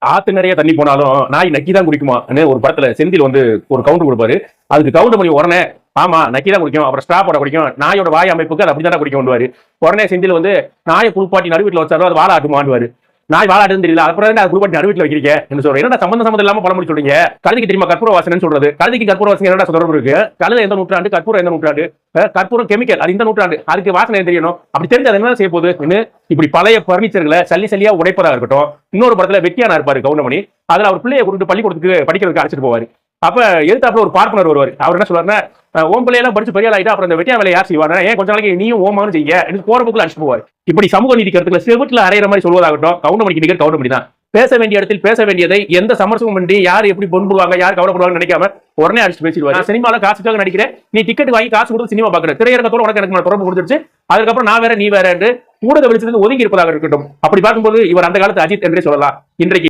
ஆத்து நிறைய தண்ணி போனாலும் நாய் நக்கி தான் குடிக்குமான்னு ஒரு படத்துல செந்தில் வந்து ஒரு கவுண்டர் கொடுப்பாரு. அதுக்கு கவுண்டர் பண்ணி உடனே ஆமா நக்கி தான் குடிக்கும், அப்புறம் ஸ்ட்ரா போட குடிக்கும், நாயோட வாய் அமைப்புக்கு அது அப்படிதான் குடிக்கும்வாரு. உடனே செந்தில் வந்து நாயை குளிப்பாட்டி நடுவீட்டில் வச்சாலும் அது வாழாட்டுமான்னு. நாய் வாழாடுன்னு தெரியல, அப்புறம் அதை குளிப்பாட்டி நடுவீட்டில் வைக்கிறீங்க என்ன சொல்றேன். என்னடா சம்பந்தம் இல்லாம பழமொழி சொல்றீங்க. கழுதிக்கு தெரியுமா கற்பூர வாசனைன்னு சொல்றது? கழுதிக்கு கற்பூர வாசனை என்னடா தொடர்பு இருக்கு? கழுதை எந்த நூற்றாண்டு, கற்பூரம் எந்த நூற்றாண்டு? கற்பூரம் கெமிக்கல், அது இந்த நூற்றாண்டு, அதுக்கு வாசனை தெரியணும். அப்படி தெரிஞ்சு அது என்ன செய்ய போகுது? இப்படி பழைய பர்னிச்சர்களை சல்லி சல்லியா உடைப்பதா இருக்கட்டும். இன்னொரு படத்துல வெட்டியானா இருப்பாரு கவுண்டமணி, அதுல அவர் பிள்ளையை கூட்டிட்டு பள்ளிக்கூடத்துக்கு படிக்கிறதுக்கு அழைச்சிட்டு போவாரு. அப்ப எதிர்த்தாப்புல ஒரு பார்ப்பனர் வருவார். அவர் என்ன சொல்றாருன்னா, ஓம் பிள்ளையெல்லாம் படிச்சு பெரிய ஆயிட்டா அப்புறம் இந்த வெட்டியா வேலை யார் செய்வாங்க, ஏன் கொஞ்ச நாளைக்கு நீயும் ஓமாவும் செய்ய எனக்கு போற போக்குல அடிச்சு போவார். இப்படி சமூக நீதி கருத்துக்களை செவிட்டுல அறையிற மாதிரி சொல்வதாகட்டும். கவுண்டமணிக்கு நிகர் கவுண்டமணி தான். பேச வேண்டிய இடத்தில் பேச வேண்டியதை எந்த சமரசமும் பண்ணி யார் எப்படி பொன்புடுவாங்க, யார் கவலைப்படுவாங்கன்னு நினைக்காம உடனே அடிச்சு பேசிடுவாரு. சினிமால காசுக்காக நடிக்கிறேன், நீ டிக்கெட் வாங்கி காசு கொடுத்து சினிமா பாக்குற, திரையரங்கத்தோட உனக்கு எனக்கு தொடர்பு கொடுத்துருச்சு, அதுக்கப்புறம் நான் வேற நீ வேற என்று ஊடக வெளிச்சத்துக்கு ஒதுங்கி இருப்பதாக இருக்கட்டும். அப்படி பார்க்கும்போது இவர் அந்த காலத்து அஜித் என்றே சொல்லலாம். இன்றைக்கு